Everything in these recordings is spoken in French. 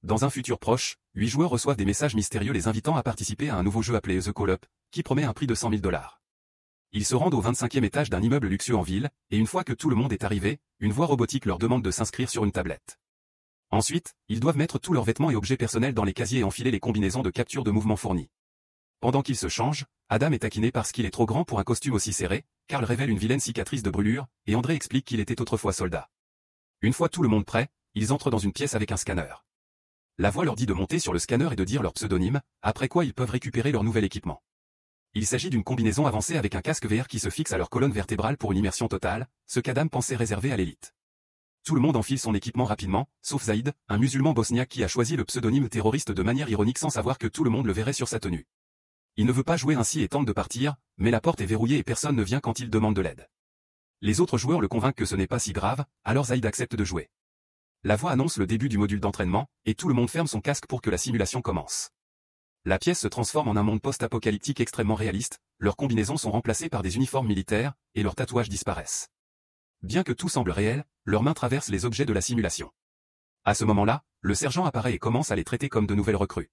dans un futur proche, 8 joueurs reçoivent des messages mystérieux les invitant à participer à un nouveau jeu appelé The Call-Up, qui promet un prix de 100 000 $. Ils se rendent au 25e étage d'un immeuble luxueux en ville, et une fois que tout le monde est arrivé, une voix robotique leur demande de s'inscrire sur une tablette. Ensuite, ils doivent mettre tous leurs vêtements et objets personnels dans les casiers et enfiler les combinaisons de capture de mouvement fournies. Pendant qu'ils se changent, Adam est taquiné parce qu'il est trop grand pour un costume aussi serré, Carl révèle une vilaine cicatrice de brûlure, et André explique qu'il était autrefois soldat. Une fois tout le monde prêt, ils entrent dans une pièce avec un scanner. La voix leur dit de monter sur le scanner et de dire leur pseudonyme, après quoi ils peuvent récupérer leur nouvel équipement. Il s'agit d'une combinaison avancée avec un casque VR qui se fixe à leur colonne vertébrale pour une immersion totale, ce qu'Adam pensait réservé à l'élite. Tout le monde enfile son équipement rapidement, sauf Zaïd, un musulman bosniaque qui a choisi le pseudonyme terroriste de manière ironique sans savoir que tout le monde le verrait sur sa tenue. Il ne veut pas jouer ainsi et tente de partir, mais la porte est verrouillée et personne ne vient quand il demande de l'aide. Les autres joueurs le convainquent que ce n'est pas si grave, alors Zaïd accepte de jouer. La voix annonce le début du module d'entraînement, et tout le monde ferme son casque pour que la simulation commence. La pièce se transforme en un monde post-apocalyptique extrêmement réaliste, leurs combinaisons sont remplacées par des uniformes militaires, et leurs tatouages disparaissent. Bien que tout semble réel, leurs mains traversent les objets de la simulation. À ce moment-là, le sergent apparaît et commence à les traiter comme de nouvelles recrues.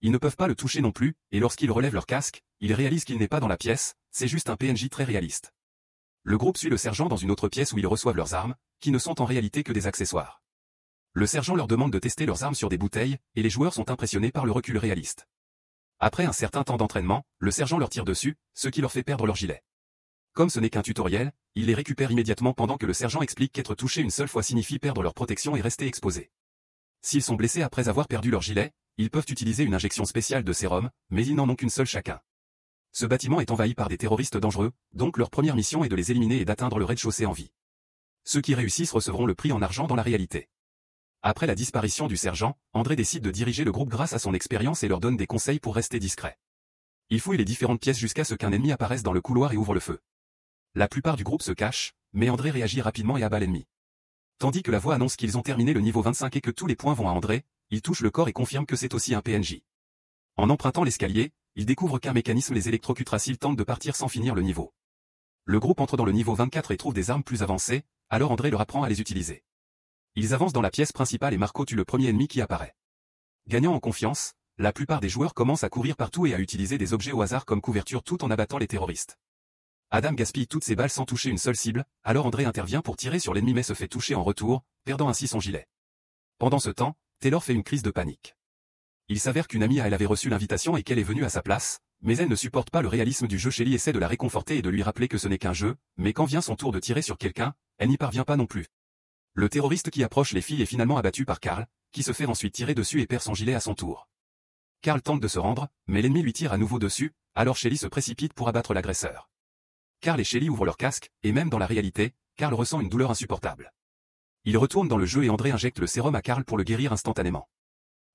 Ils ne peuvent pas le toucher non plus, et lorsqu'ils relèvent leur casque, ils réalisent qu'il n'est pas dans la pièce, c'est juste un PNJ très réaliste. Le groupe suit le sergent dans une autre pièce où ils reçoivent leurs armes, qui ne sont en réalité que des accessoires. Le sergent leur demande de tester leurs armes sur des bouteilles, et les joueurs sont impressionnés par le recul réaliste. Après un certain temps d'entraînement, le sergent leur tire dessus, ce qui leur fait perdre leur gilet. Comme ce n'est qu'un tutoriel, ils les récupèrent immédiatement pendant que le sergent explique qu'être touché une seule fois signifie perdre leur protection et rester exposés. S'ils sont blessés après avoir perdu leur gilet, ils peuvent utiliser une injection spéciale de sérum, mais ils n'en ont qu'une seule chacun. Ce bâtiment est envahi par des terroristes dangereux, donc leur première mission est de les éliminer et d'atteindre le rez-de-chaussée en vie. Ceux qui réussissent recevront le prix en argent dans la réalité. Après la disparition du sergent, André décide de diriger le groupe grâce à son expérience et leur donne des conseils pour rester discret. Il fouille les différentes pièces jusqu'à ce qu'un ennemi apparaisse dans le couloir et ouvre le feu. La plupart du groupe se cache, mais André réagit rapidement et abat l'ennemi. Tandis que la voix annonce qu'ils ont terminé le niveau 25 et que tous les points vont à André, il touche le corps et confirme que c'est aussi un PNJ. En empruntant l'escalier, il découvre qu'un mécanisme les électrocutera s'ils tentent de partir sans finir le niveau. Le groupe entre dans le niveau 24 et trouve des armes plus avancées, alors André leur apprend à les utiliser. Ils avancent dans la pièce principale et Marco tue le premier ennemi qui apparaît. Gagnant en confiance, la plupart des joueurs commencent à courir partout et à utiliser des objets au hasard comme couverture tout en abattant les terroristes. Adam gaspille toutes ses balles sans toucher une seule cible, alors André intervient pour tirer sur l'ennemi mais se fait toucher en retour, perdant ainsi son gilet. Pendant ce temps, Taylor fait une crise de panique. Il s'avère qu'une amie à elle avait reçu l'invitation et qu'elle est venue à sa place, mais elle ne supporte pas le réalisme du jeu. Shelly essaie de la réconforter et de lui rappeler que ce n'est qu'un jeu, mais quand vient son tour de tirer sur quelqu'un, elle n'y parvient pas non plus. Le terroriste qui approche les filles est finalement abattu par Carl, qui se fait ensuite tirer dessus et perd son gilet à son tour. Carl tente de se rendre, mais l'ennemi lui tire à nouveau dessus, alors Shelly se précipite pour abattre l'agresseur. Carl et Shelly ouvrent leur casque, et même dans la réalité, Carl ressent une douleur insupportable. Il retourne dans le jeu et André injecte le sérum à Carl pour le guérir instantanément.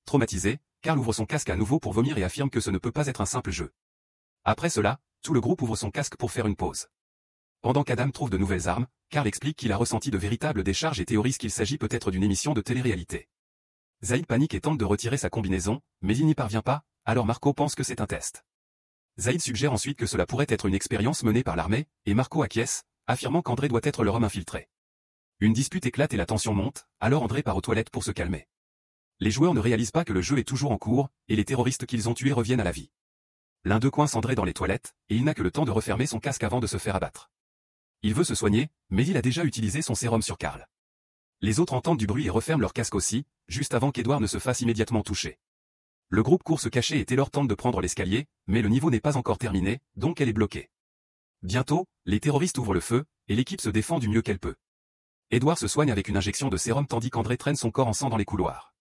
Traumatisé, Carl ouvre son casque à nouveau pour vomir et affirme que ce ne peut pas être un simple jeu. Après cela, tout le groupe ouvre son casque pour faire une pause. Pendant qu'Adam trouve de nouvelles armes, Carl explique qu'il a ressenti de véritables décharges et théorise qu'il s'agit peut-être d'une émission de télé-réalité. Zaïd panique et tente de retirer sa combinaison, mais il n'y parvient pas, alors Marco pense que c'est un test. Zaïd suggère ensuite que cela pourrait être une expérience menée par l'armée, et Marco acquiesce, affirmant qu'André doit être leur homme infiltré. Une dispute éclate et la tension monte, alors André part aux toilettes pour se calmer. Les joueurs ne réalisent pas que le jeu est toujours en cours, et les terroristes qu'ils ont tués reviennent à la vie. L'un d'eux coince André dans les toilettes, et il n'a que le temps de refermer son casque avant de se faire abattre. Il veut se soigner, mais il a déjà utilisé son sérum sur Carl. Les autres entendent du bruit et referment leur casque aussi, juste avant qu'Edward ne se fasse immédiatement toucher. Le groupe court se cacher et Taylor tente de prendre l'escalier, mais le niveau n'est pas encore terminé, donc elle est bloquée. Bientôt, les terroristes ouvrent le feu, et l'équipe se défend du mieux qu'elle peut. Edward se soigne avec une injection de sérum tandis qu'André traîne son corps en sang dans les couloirs.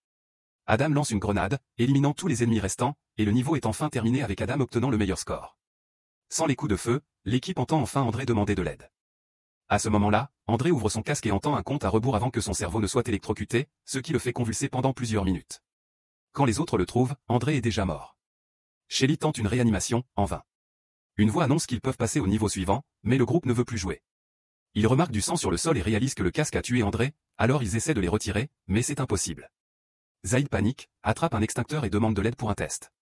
Adam lance une grenade, éliminant tous les ennemis restants, et le niveau est enfin terminé avec Adam obtenant le meilleur score. Sans les coups de feu, l'équipe entend enfin André demander de l'aide. À ce moment-là, André ouvre son casque et entend un compte à rebours avant que son cerveau ne soit électrocuté, ce qui le fait convulser pendant plusieurs minutes. Quand les autres le trouvent, André est déjà mort. Shelly tente une réanimation, en vain. Une voix annonce qu'ils peuvent passer au niveau suivant, mais le groupe ne veut plus jouer. Ils remarquent du sang sur le sol et réalisent que le casque a tué André, alors ils essaient de les retirer, mais c'est impossible. Zaïd panique, attrape un extincteur et demande de l'aide pour un test.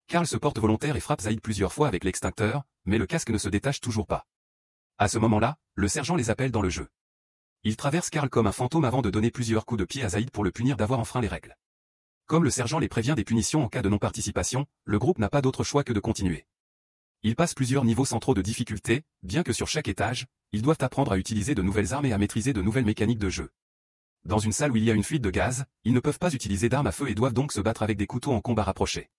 Carl se porte volontaire et frappe Zaïd plusieurs fois avec l'extincteur, mais le casque ne se détache toujours pas. À ce moment-là, le sergent les appelle dans le jeu. Il traverse Carl comme un fantôme avant de donner plusieurs coups de pied à Zaïd pour le punir d'avoir enfreint les règles. Comme le sergent les prévient des punitions en cas de non-participation, le groupe n'a pas d'autre choix que de continuer. Ils passent plusieurs niveaux sans trop de difficultés, bien que sur chaque étage, ils doivent apprendre à utiliser de nouvelles armes et à maîtriser de nouvelles mécaniques de jeu. Dans une salle où il y a une fuite de gaz, ils ne peuvent pas utiliser d'armes à feu et doivent donc se battre avec des couteaux en combat rapproché.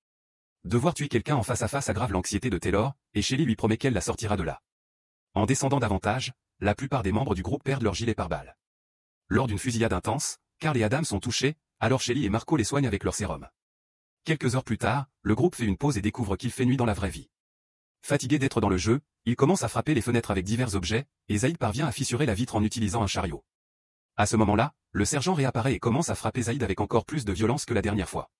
Devoir tuer quelqu'un en face à face aggrave l'anxiété de Taylor, et Shelly lui promet qu'elle la sortira de là. En descendant davantage, la plupart des membres du groupe perdent leur gilet pare-balles. Lors d'une fusillade intense, Carl et Adam sont touchés, alors Shelly et Marco les soignent avec leur sérum. Quelques heures plus tard, le groupe fait une pause et découvre qu'il fait nuit dans la vraie vie. Fatigué d'être dans le jeu, il commence à frapper les fenêtres avec divers objets, et Zaid parvient à fissurer la vitre en utilisant un chariot. À ce moment-là, le sergent réapparaît et commence à frapper Zaid avec encore plus de violence que la dernière fois.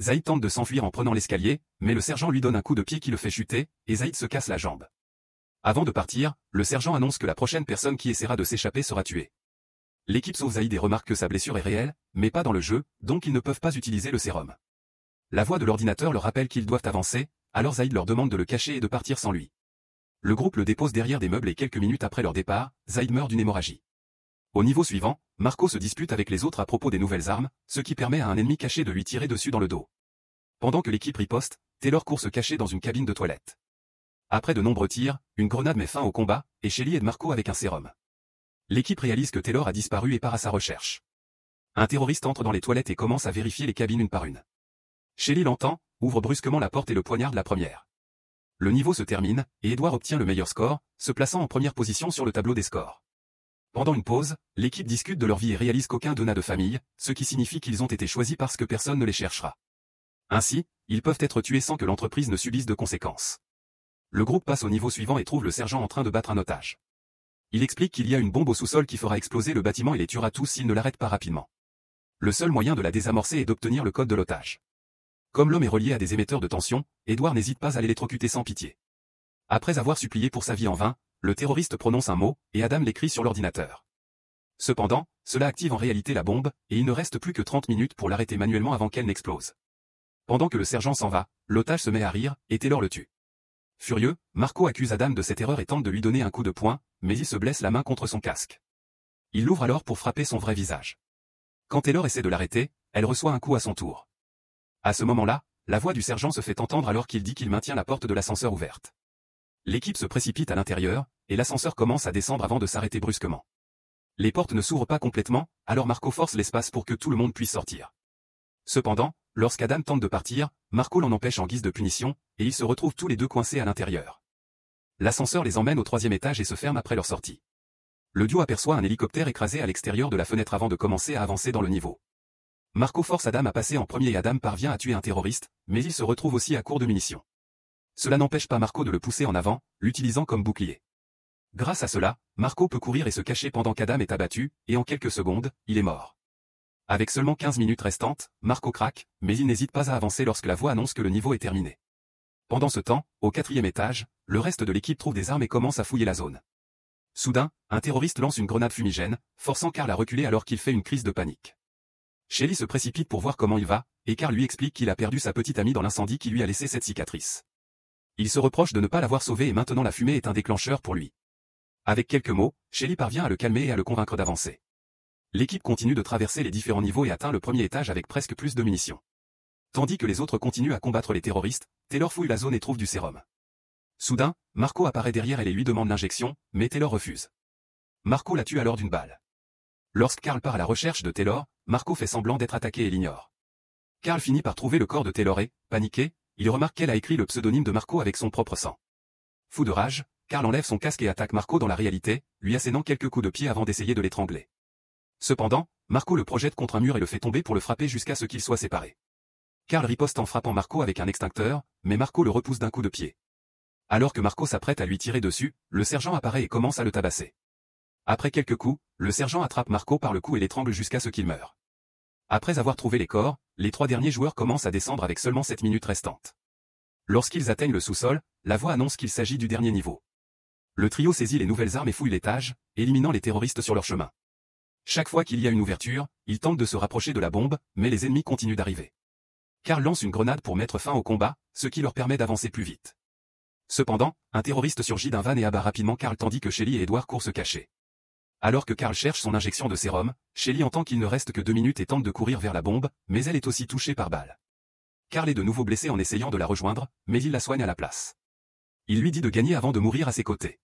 Zaid tente de s'enfuir en prenant l'escalier, mais le sergent lui donne un coup de pied qui le fait chuter, et Zaid se casse la jambe. Avant de partir, le sergent annonce que la prochaine personne qui essaiera de s'échapper sera tuée. L'équipe sauve Zaid et remarque que sa blessure est réelle, mais pas dans le jeu, donc ils ne peuvent pas utiliser le sérum. La voix de l'ordinateur leur rappelle qu'ils doivent avancer, alors Zaid leur demande de le cacher et de partir sans lui. Le groupe le dépose derrière des meubles et quelques minutes après leur départ, Zaid meurt d'une hémorragie. Au niveau suivant, Marco se dispute avec les autres à propos des nouvelles armes, ce qui permet à un ennemi caché de lui tirer dessus dans le dos. Pendant que l'équipe riposte, Taylor court se cacher dans une cabine de toilette. Après de nombreux tirs, une grenade met fin au combat, et Shelly aide Marco avec un sérum. L'équipe réalise que Taylor a disparu et part à sa recherche. Un terroriste entre dans les toilettes et commence à vérifier les cabines une par une. Shelly l'entend, ouvre brusquement la porte et le poignarde la première. Le niveau se termine, et Edward obtient le meilleur score, se plaçant en première position sur le tableau des scores. Pendant une pause, l'équipe discute de leur vie et réalise qu'aucun d'eux n'a de famille, ce qui signifie qu'ils ont été choisis parce que personne ne les cherchera. Ainsi, ils peuvent être tués sans que l'entreprise ne subisse de conséquences. Le groupe passe au niveau suivant et trouve le sergent en train de battre un otage. Il explique qu'il y a une bombe au sous-sol qui fera exploser le bâtiment et les tuera tous s'ils ne l'arrêtent pas rapidement. Le seul moyen de la désamorcer est d'obtenir le code de l'otage. Comme l'homme est relié à des émetteurs de tension, Edward n'hésite pas à l'électrocuter sans pitié. Après avoir supplié pour sa vie en vain, le terroriste prononce un mot, et Adam l'écrit sur l'ordinateur. Cependant, cela active en réalité la bombe, et il ne reste plus que 30 minutes pour l'arrêter manuellement avant qu'elle n'explose. Pendant que le sergent s'en va, l'otage se met à rire, et Taylor le tue. Furieux, Marco accuse Adam de cette erreur et tente de lui donner un coup de poing, mais il se blesse la main contre son casque. Il l'ouvre alors pour frapper son vrai visage. Quand Taylor essaie de l'arrêter, elle reçoit un coup à son tour. À ce moment-là, la voix du sergent se fait entendre alors qu'il dit qu'il maintient la porte de l'ascenseur ouverte. L'équipe se précipite à l'intérieur, et l'ascenseur commence à descendre avant de s'arrêter brusquement. Les portes ne s'ouvrent pas complètement, alors Marco force l'espace pour que tout le monde puisse sortir. Cependant, lorsqu'Adam tente de partir, Marco l'en empêche en guise de punition, et ils se retrouvent tous les deux coincés à l'intérieur. L'ascenseur les emmène au 3e étage et se ferme après leur sortie. Le duo aperçoit un hélicoptère écrasé à l'extérieur de la fenêtre avant de commencer à avancer dans le niveau. Marco force Adam à passer en premier et Adam parvient à tuer un terroriste, mais il se retrouve aussi à court de munitions. Cela n'empêche pas Marco de le pousser en avant, l'utilisant comme bouclier. Grâce à cela, Marco peut courir et se cacher pendant qu'Adam est abattu, et en quelques secondes, il est mort. Avec seulement 15 minutes restantes, Marco craque, mais il n'hésite pas à avancer lorsque la voix annonce que le niveau est terminé. Pendant ce temps, au 4e étage, le reste de l'équipe trouve des armes et commence à fouiller la zone. Soudain, un terroriste lance une grenade fumigène, forçant Carl à reculer alors qu'il fait une crise de panique. Shelly se précipite pour voir comment il va, et Carl lui explique qu'il a perdu sa petite amie dans l'incendie qui lui a laissé cette cicatrice. Il se reproche de ne pas l'avoir sauvée et maintenant la fumée est un déclencheur pour lui. Avec quelques mots, Shelly parvient à le calmer et à le convaincre d'avancer. L'équipe continue de traverser les différents niveaux et atteint le 1er étage avec presque plus de munitions. Tandis que les autres continuent à combattre les terroristes, Taylor fouille la zone et trouve du sérum. Soudain, Marco apparaît derrière elle et lui demande l'injection, mais Taylor refuse. Marco la tue alors d'une balle. Lorsque Carl part à la recherche de Taylor, Marco fait semblant d'être attaqué et l'ignore. Carl finit par trouver le corps de Taylor et, paniqué, il remarque qu'elle a écrit le pseudonyme de Marco avec son propre sang. Fou de rage, Carl enlève son casque et attaque Marco dans la réalité, lui assénant quelques coups de pied avant d'essayer de l'étrangler. Cependant, Marco le projette contre un mur et le fait tomber pour le frapper jusqu'à ce qu'ils soient séparés. Carl riposte en frappant Marco avec un extincteur, mais Marco le repousse d'un coup de pied. Alors que Marco s'apprête à lui tirer dessus, le sergent apparaît et commence à le tabasser. Après quelques coups, le sergent attrape Marco par le cou et l'étrangle jusqu'à ce qu'il meure. Après avoir trouvé les corps, les 3 derniers joueurs commencent à descendre avec seulement 7 minutes restantes. Lorsqu'ils atteignent le sous-sol, la voix annonce qu'il s'agit du dernier niveau. Le trio saisit les nouvelles armes et fouille l'étage, éliminant les terroristes sur leur chemin. Chaque fois qu'il y a une ouverture, ils tentent de se rapprocher de la bombe, mais les ennemis continuent d'arriver. Carl lance une grenade pour mettre fin au combat, ce qui leur permet d'avancer plus vite. Cependant, un terroriste surgit d'un van et abat rapidement Carl tandis que Shelly et Edward courent se cacher. Alors que Carl cherche son injection de sérum, Shelly entend qu'il ne reste que 2 minutes et tente de courir vers la bombe, mais elle est aussi touchée par balle. Carl est de nouveau blessé en essayant de la rejoindre, mais il la soigne à la place. Il lui dit de gagner avant de mourir à ses côtés.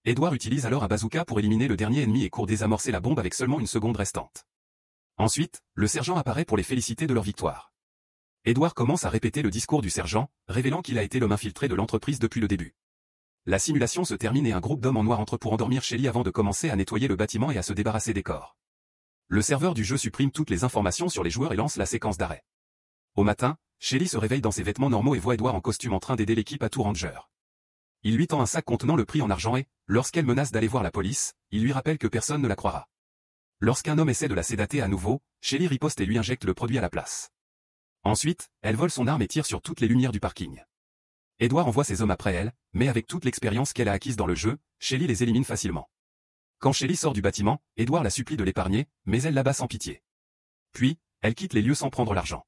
Edward utilise alors un bazooka pour éliminer le dernier ennemi et court désamorcer la bombe avec seulement une seconde restante. Ensuite, le sergent apparaît pour les féliciter de leur victoire. Edward commence à répéter le discours du sergent, révélant qu'il a été l'homme infiltré de l'entreprise depuis le début. La simulation se termine et un groupe d'hommes en noir entre pour endormir Shelly avant de commencer à nettoyer le bâtiment et à se débarrasser des corps. Le serveur du jeu supprime toutes les informations sur les joueurs et lance la séquence d'arrêt. Au matin, Shelly se réveille dans ses vêtements normaux et voit Edward en costume en train d'aider l'équipe à tout Ranger. Il lui tend un sac contenant le prix en argent et, lorsqu'elle menace d'aller voir la police, il lui rappelle que personne ne la croira. Lorsqu'un homme essaie de la sédater à nouveau, Shelly riposte et lui injecte le produit à la place. Ensuite, elle vole son arme et tire sur toutes les lumières du parking. Edward envoie ses hommes après elle, mais avec toute l'expérience qu'elle a acquise dans le jeu, Shelly les élimine facilement. Quand Shelly sort du bâtiment, Edward la supplie de l'épargner, mais elle l'abat sans pitié. Puis, elle quitte les lieux sans prendre l'argent.